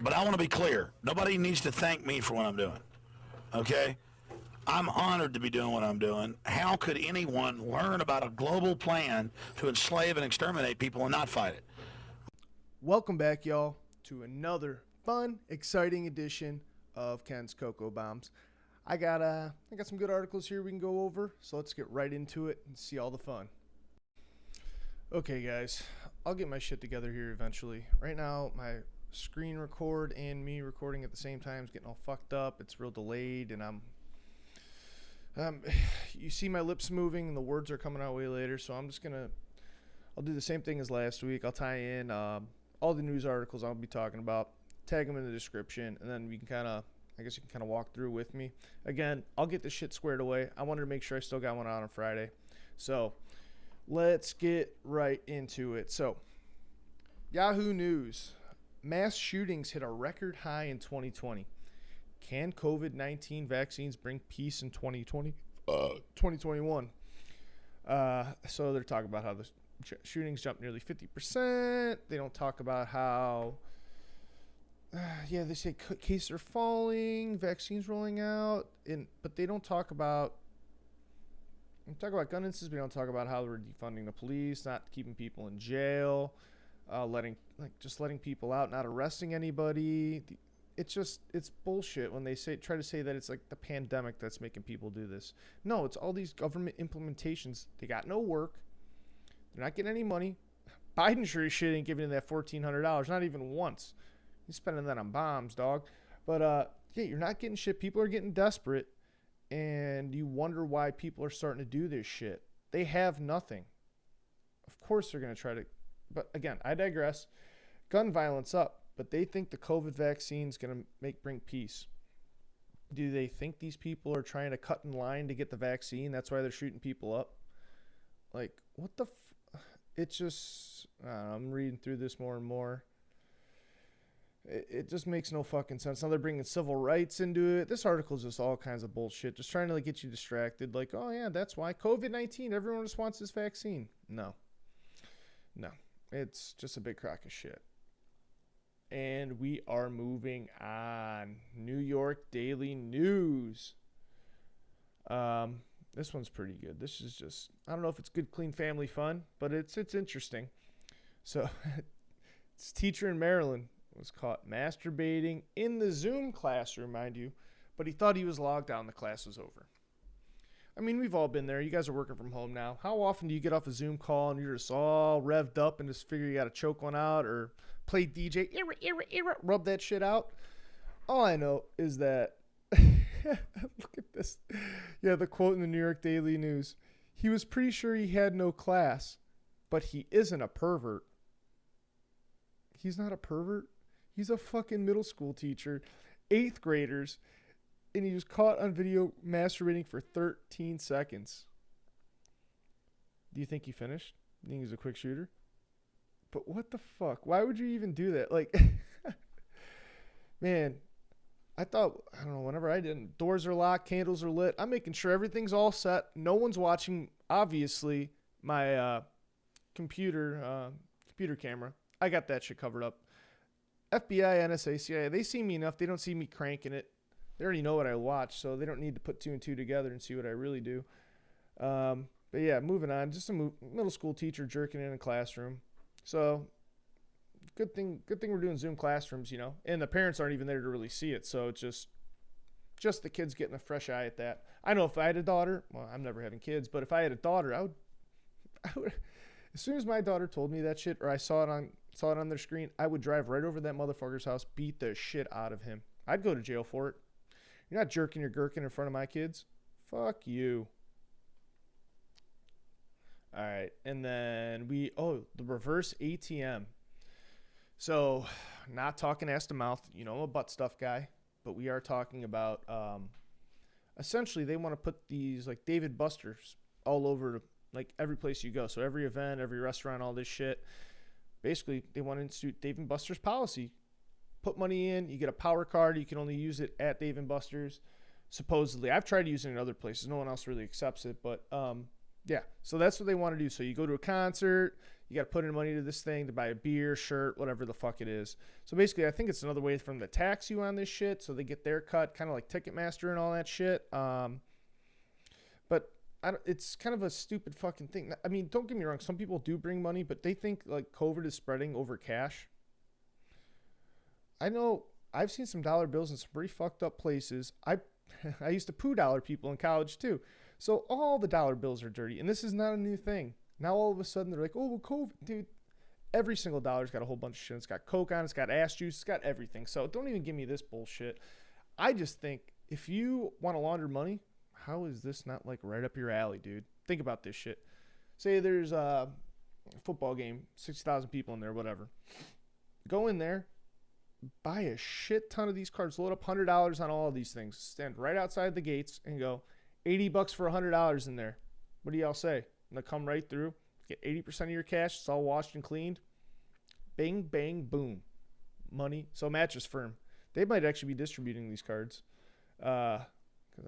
But I want to be clear. Nobody needs to thank me for what I'm doing. Okay? I'm honored to be doing what I'm doing. How could anyone learn about a global plan to enslave and exterminate people and not fight it? Welcome back, y'all, to another fun, exciting edition of Ken's Cocoa Bombs. I got some good articles here we can go over, so let's get right into it and see all the fun. Okay, guys, I'll get my shit together here eventually. Right now, my screen record and me recording at the same time is getting all fucked up. It's real delayed, and you see my lips moving and the words are coming out way later, so I'll do the same thing as last week. I'll tie in all the news articles I'll be talking about, tag them in the description, and then we can I guess you can kind of walk through with me. Again, I'll get this shit squared away. I wanted to make sure I still got one out on Friday. So let's get right into it. So Yahoo News. Mass shootings hit a record high in 2020. Can COVID-19 vaccines bring peace in 2021? So they're talking about how the shootings jumped nearly 50%. They don't talk about how, they say cases are falling, vaccines rolling out, but they don't talk about. We talk about gun incidents. We don't talk about how we're defunding the police, not keeping people in jail, letting people out, not arresting anybody. It's bullshit when they try to say that it's like the pandemic that's making people do this. No, it's all these government implementations. They got no work. They're not getting any money. Biden sure as shit ain't giving you that $1,400, not even once. He's spending that on bombs, dog. But you're not getting shit. People are getting desperate, and you wonder why people are starting to do this shit. They have nothing. Of course they're gonna try to. But again, I digress. Gun violence up, but they think the COVID vaccine is gonna bring peace. Do they think these people are trying to cut in line to get the vaccine? That's why they're shooting people up. Like, what the? It's just, I'm reading through this more and more. It just makes no fucking sense. Now they're bringing civil rights into it. This article is just all kinds of bullshit. Just trying to get you distracted. Like, oh yeah, that's why COVID-19. Everyone just wants this vaccine. No. It's just a big crock of shit. And we are moving on. New York Daily News. This one's pretty good. This is just, I don't know if it's good, clean family fun, but it's interesting. So, this teacher in Maryland was caught masturbating in the Zoom classroom, mind you, but he thought he was logged out and the class was over. I mean, we've all been there. You guys are working from home now. How often do you get off a Zoom call and you're just all revved up and just figure you got to choke one out or play DJ, rub that shit out? All I know is that, look at this. Yeah, the quote in the New York Daily News. He was pretty sure he had no class, but he isn't a pervert. He's not a pervert. He's a fucking middle school teacher, 8th graders, and he was caught on video masturbating for 13 seconds. Do you think he finished? You think he's a quick shooter? But what the fuck? Why would you even do that? Like, man, I don't know, whenever I did, doors are locked, candles are lit. I'm making sure everything's all set. No one's watching, obviously, my computer camera. I got that shit covered up. FBI, NSA, CIA, they see me enough. They don't see me cranking it. They already know what I watch, so they don't need to put two and two together and see what I really do. But yeah, moving on. Just a middle school teacher jerking in a classroom. So good thing we're doing Zoom classrooms, you know. And the parents aren't even there to really see it, so it's just the kids getting a fresh eye at that. I know if I had a daughter, well, I'm never having kids, but if I had a daughter, I would as soon as my daughter told me that shit or I saw it on their screen, I would drive right over to that motherfucker's house, beat the shit out of him. I'd go to jail for it. You're not jerking your gherkin in front of my kids. Fuck you. All right. And then the reverse ATM. So, not talking ass to mouth. You know, I'm a butt stuff guy. But we are talking about, essentially, they want to put these, like, Dave & Buster's all over, like, every place you go. So, every event, every restaurant, all this shit. Basically, they want to institute Dave & Buster's policy. Put money in, you get a power card. You can only use it at Dave & Buster's. Supposedly, I've tried using it in other places. No one else really accepts it, but Yeah, so that's what they want to do. So you go to a concert, you got to put in money to this thing to buy a beer, shirt, whatever the fuck it is. So basically, I think it's another way for them to tax you on this shit, so they get their cut, kind of like Ticketmaster and all that shit. But it's kind of a stupid fucking thing. I mean, don't get me wrong. Some people do bring money, but they think like COVID is spreading over cash. I know I've seen some dollar bills in some pretty fucked up places. I used to poo dollar people in college too. So all the dollar bills are dirty, and this is not a new thing. Now all of a sudden they're like, oh, well, COVID, dude. Every single dollar's got a whole bunch of shit. It's got Coke on it, it's got ass juice, it's got everything. So don't even give me this bullshit. I just think if you want to launder money, how is this not like right up your alley, dude? Think about this shit. Say there's a football game, 60,000 people in there, whatever. Go in there, buy a shit ton of these cards, load up $100 on all of these things, stand right outside the gates and go, $80 for $100 in there. What do y'all say? And they come right through, get 80% of your cash. It's all washed and cleaned. Bing, bang, boom. Money. So Mattress Firm, they might actually be distributing these cards. Because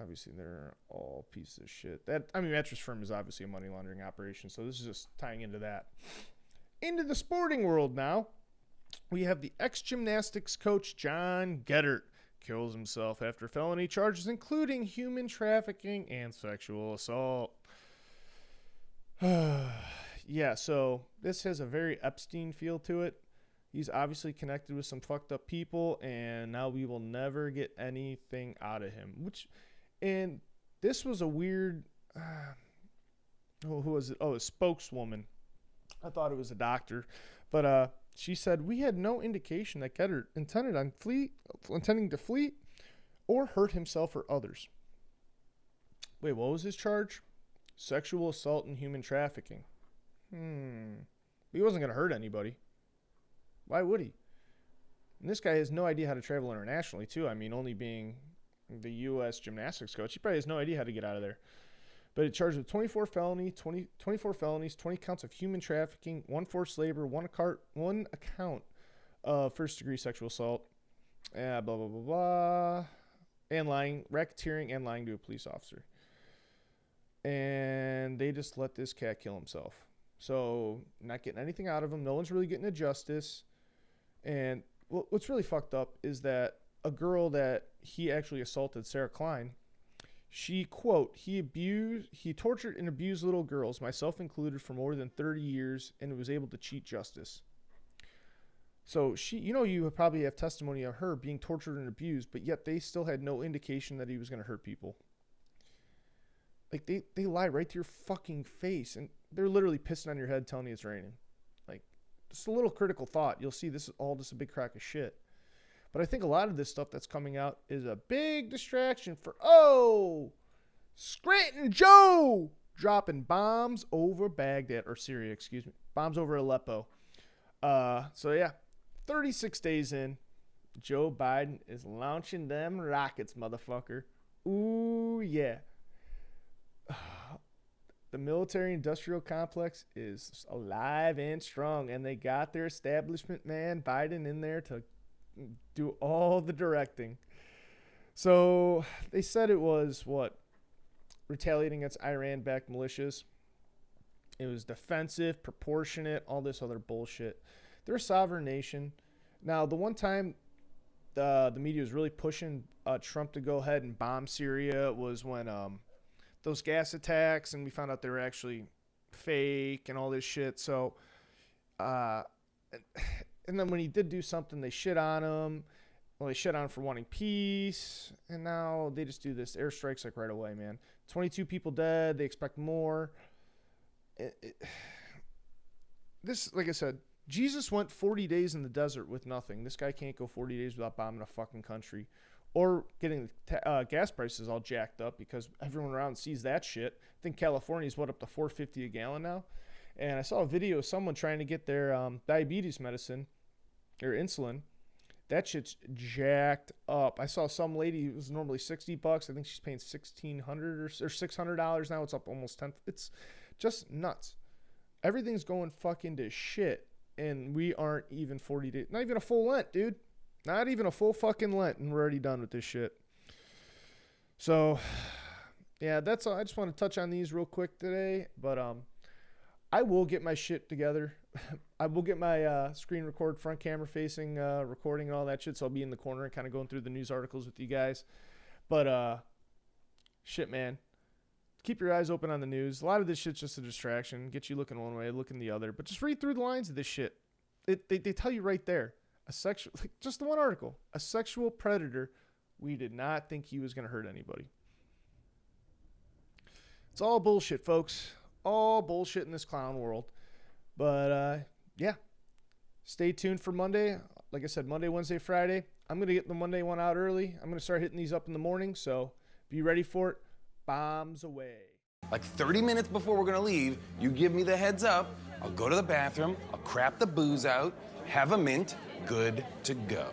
obviously they're all pieces of shit. Mattress Firm is obviously a money laundering operation. So this is just tying into that. Into the sporting world now. We have the ex-gymnastics coach John Ketter kills himself after felony charges, including human trafficking and sexual assault. Yeah, so this has a very Epstein feel to it. He's obviously connected with some fucked up people, and now we will never get anything out of him. And this was a weird, who was it? Oh, a spokeswoman. I thought it was a doctor, but she said, we had no indication that Ketter intending to flee or hurt himself or others. Wait, what was his charge? Sexual assault and human trafficking. He wasn't going to hurt anybody. Why would he? And this guy has no idea how to travel internationally, too. I mean, only being the U.S. gymnastics coach, he probably has no idea how to get out of there. But it charged with 24 felonies, 20 counts of human trafficking, 1 forced labor, one account of first-degree sexual assault, blah, blah, blah, blah, and lying, racketeering, and lying to a police officer. And they just let this cat kill himself. So not getting anything out of him. No one's really getting to justice. And what's really fucked up is that a girl that he actually assaulted, Sarah Klein, she, quote, he tortured and abused little girls, myself included, for more than 30 years and was able to cheat justice. So she, you probably have testimony of her being tortured and abused, but yet they still had no indication that he was going to hurt people. Like, they lie right to your fucking face, and they're literally pissing on your head telling you it's raining. Like, just a little critical thought. You'll see this is all just a big crock of shit. But I think a lot of this stuff that's coming out is a big distraction for, Scranton Joe dropping bombs over Baghdad, or Syria, excuse me. Bombs over Aleppo. 36 days in, Joe Biden is launching them rockets, motherfucker. Ooh, yeah. The military-industrial complex is alive and strong, and they got their establishment man, Biden, in there to do all the directing. So they said it was, retaliating against Iran-backed militias. It was defensive, proportionate, all this other bullshit. They're a sovereign nation. Now, the one time the media was really pushing Trump to go ahead and bomb Syria was when those gas attacks, and we found out they were actually fake and all this shit. So, and then when he did do something, they shit on him. Well, they shit on him for wanting peace, and now they just do this airstrikes like right away, man. 22 people dead. They expect more. This, like I said, Jesus went 40 days in the desert with nothing. This guy can't go 40 days without bombing a fucking country. Or getting gas prices all jacked up because everyone around sees that shit. I think California's up to $4.50 a gallon now. And I saw a video of someone trying to get their diabetes medicine or insulin. That shit's jacked up. I saw some lady, it was normally $60. I think she's paying $1,600 or $600 now. It's up almost 10. It's just nuts. Everything's going fucking to shit. And we aren't even 40 days. Not even a full Lent, dude. Not even a full fucking Lent, and we're already done with this shit. So, Yeah, that's all. I just want to touch on these real quick today, but I will get my shit together. I will get my screen record, front camera facing recording and all that shit, so I'll be in the corner and kind of going through the news articles with you guys. But shit, man. Keep your eyes open on the news. A lot of this shit's just a distraction. Get you looking one way, looking the other. But just read through the lines of this shit. They tell you right there. Just the one article. A sexual predator. We did not think he was going to hurt anybody. It's all bullshit, folks. All bullshit in this clown world. But, yeah. Stay tuned for Monday. Like I said, Monday, Wednesday, Friday. I'm going to get the Monday one out early. I'm going to start hitting these up in the morning. So be ready for it. Bombs away. Like 30 minutes before we're gonna leave, you give me the heads up, I'll go to the bathroom, I'll crap the booze out, have a mint, good to go.